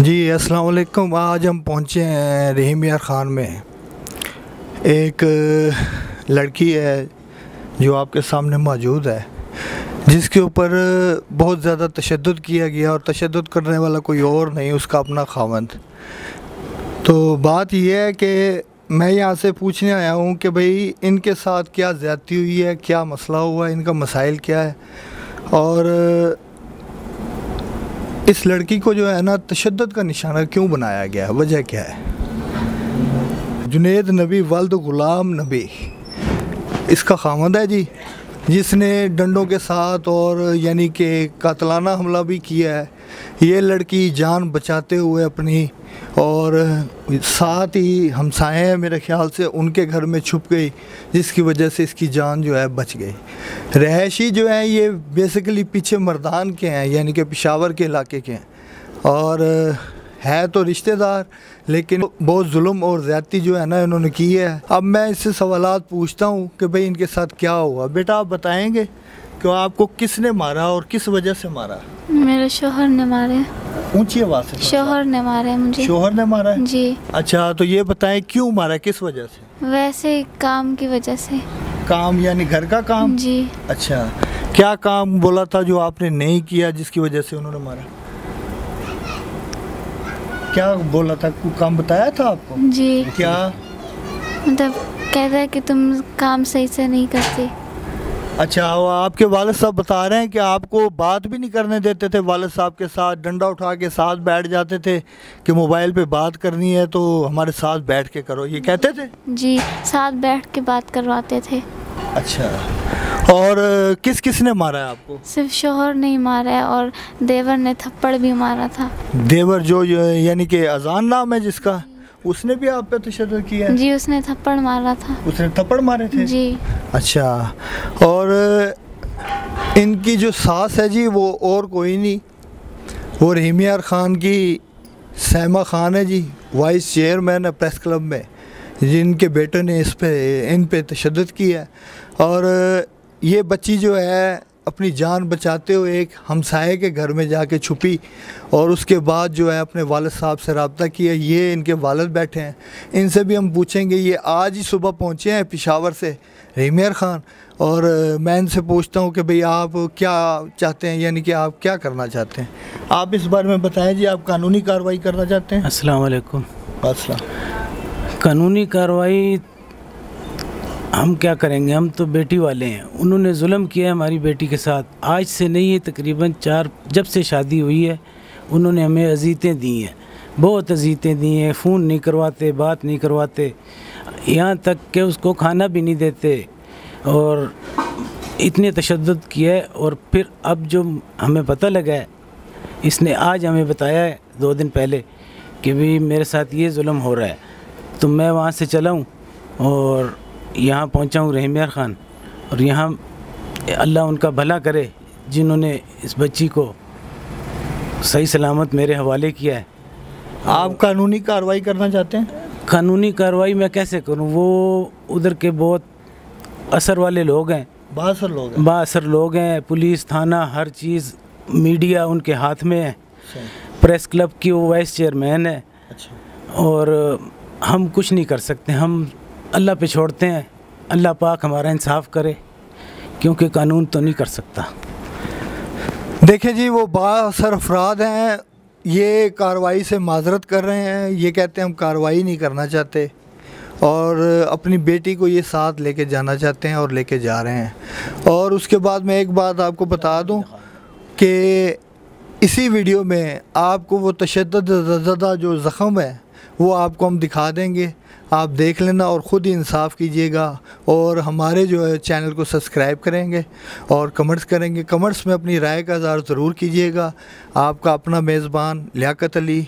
جی السلام علیکم۔ آج ہم پہنچے ہیں رحیم یار خان میں۔ ایک لڑکی ہے جو آپ کے سامنے موجود ہے، جس کے اوپر بہت زیادہ تشدد کیا گیا، اور تشدد کرنے والا کوئی اور نہیں، اس کا اپنا خاوند۔ تو بات یہ ہے کہ میں یہاں سے پوچھنے آیا ہوں کہ بھئی ان کے ساتھ کیا زیادتی ہوئی ہے، کیا مسئلہ ہوا ہے، ان کا مسائل کیا ہے، اور اس لڑکی کو جو ہے نا تشدد کا نشانہ کیوں بنایا گیا ہے، وجہ کیا ہے۔ جنید نبی ولد غلام نبی اس کا خاوند ہے جی، جس نے ڈنڈوں کے ساتھ اور یعنی کہ قاتلانہ حملہ بھی کیا ہے۔ یہ لڑکی جان بچاتے ہوئے اپنی، اور ساتھ ہی ہمسائے ہیں میرے خیال سے، ان کے گھر میں چھپ گئی، جس کی وجہ سے اس کی جان جو ہے بچ گئی۔ رہائشی جو ہیں یہ بیسیکلی پیچھے مردان کے ہیں، یعنی کہ پشاور کے علاقے کے ہیں، اور ہے تو رشتہ دار، لیکن بہت ظلم اور زیادتی جو ہے نا انہوں نے کی ہے۔ اب میں اس سے سوالات پوچھتا ہوں کہ بھئی ان کے ساتھ کیا ہوا۔ بیٹا آپ بتائیں گے کہ آپ کو کس نے مارا اور کس وجہ سے مارا؟ میرے شوہر نے مارے۔ اونچی آواز سے۔ شوہر نے مارا مجھے۔ شوہر نے مارا ہے؟ جی۔ اچھا تو یہ بتائیں کیوں مارا، کس وجہ سے؟ ویسے کام کی وجہ سے۔ کام یعنی گھر کا کام؟ جی۔ اچھا کیا کام بولا تھا جو آپ نے نہیں کیا جس کی وجہ سے انہوں نے مارا؟ کیا بولا تھا، کوئی کام بتایا تھا آپ کو؟ جی۔ کیا مطلب کہتا ہے کہ تم کام صحیح سے نہیں کرتی۔ اچھا وہ آپ کے والد صاحب بتا رہے ہیں کہ آپ کو بات بھی نہیں کرنے دیتے تھے والد صاحب کے ساتھ، ڈنڈا اٹھا کے ساتھ بیٹھ جاتے تھے کہ موبائل پہ بات کرنی ہے تو ہمارے ساتھ بیٹھ کے کرو، یہ کہتے تھے؟ جی ساتھ بیٹھ کے بات کرواتے تھے۔ اچھا اور کس کس نے مارا ہے آپ کو؟ صرف شوہر نہیں مارا ہے، اور دیور نے تھپڑ بھی مارا تھا۔ دیور جو یعنی کہ اذان نام ہے جس کا، اس نے بھی آپ پہ تشدد کیا ہے؟ جی اس نے تھپڑ مارا تھا۔ اس نے تھپڑ مارے تھے؟ جی۔ اچھا اور ان کی جو ساس ہے جی وہ اور کوئی نہیں، وہ رحیم یار خان کی سیمہ خان ہے جی، وائس چیئرمین ہے پریس کلب میں، جن کے بیٹے نے ان پہ تشدد کیا ہے۔ اور یہ بچی جو ہے اپنی جان بچاتے ہوئے ایک ہمسائے کے گھر میں جا کے چھپی، اور اس کے بعد جو ہے اپنے والد صاحب سے رابطہ کیا۔ یہ ان کے والد بیٹھے ہیں، ان سے بھی ہم پوچھیں گے۔ یہ آج ہی صبح پہنچے ہیں پشاور سے رحیم یار خان، اور میں ان سے پوچھتا ہوں کہ بھئی آپ کیا چاہتے ہیں، یعنی کہ آپ کیا کرنا چاہتے ہیں، آپ اس بارے میں بتائیں جی۔ آپ قانونی کارروائی کرنا چاہتے ہیں؟ السلام علیکم۔ السلام۔ قانونی کارروائی ہم کیا کریں گے، ہم تو بیٹی والے ہیں، انہوں نے ظلم کیا ہے ہماری بیٹی کے ساتھ۔ آج سے نہیں ہے، تقریباً جب سے شادی ہوئی ہے انہوں نے ہمیں اذیتیں دی ہیں، بہت اذیتیں دی ہیں، فون نہیں کرواتے، بات نہیں کرواتے، یہاں تک کہ اس کو کھانا بھی نہیں دیتے، اور اتنے تشدد کیا ہے۔ اور پھر اب جو ہمیں پتہ لگا ہے، اس نے آج ہمیں بتایا ہے 2 دن پہلے کہ بھی میرے ساتھ یہ ظلم ہو رہا ہے، تو میں وہاں سے چلا ہوں اور یہاں پہنچا ہوں رحیم یار خان، اور یہاں اللہ ان کا بھلا کرے جنہوں نے اس بچی کو صحیح سلامت میرے حوالے کیا ہے۔ آپ قانونی کارروائی کرنا چاہتے ہیں؟ قانونی کارروائی میں کیسے کروں، وہ ادھر کے بہت اثر والے لوگ ہیں، بااثر لوگ ہیں، پولیس، تھانہ، ہر چیز، میڈیا ان کے ہاتھ میں ہے، پریس کلب کی وہ وائس چیئرمین ہے، اور ہم کچھ نہیں کر سکتے، ہم اللہ پہ چھوڑتے ہیں، اللہ پاک ہمارا انصاف کرے، کیونکہ قانون تو نہیں کر سکتا۔ دیکھیں جی وہ بااثر افراد ہیں، یہ کارروائی سے معذرت کر رہے ہیں، یہ کہتے ہیں ہم کارروائی نہیں کرنا چاہتے، اور اپنی بیٹی کو یہ ساتھ لے کے جانا چاہتے ہیں اور لے کے جا رہے ہیں۔ اور اس کے بعد میں ایک بات آپ کو بتا دوں کہ اسی ویڈیو میں آپ کو وہ تشدد زدہ جو زخم ہے وہ آپ کو ہم دکھا دیں گے، آپ دیکھ لینا اور خود ہی انصاف کیجئے گا، اور ہمارے جو ہے چینل کو سبسکرائب کریں گے اور کمنٹس کریں گے، کمنٹس میں اپنی رائے کا اظہار ضرور کیجئے گا۔ آپ کا اپنا میزبان لیاقت علی،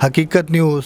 حقیقت نیوز۔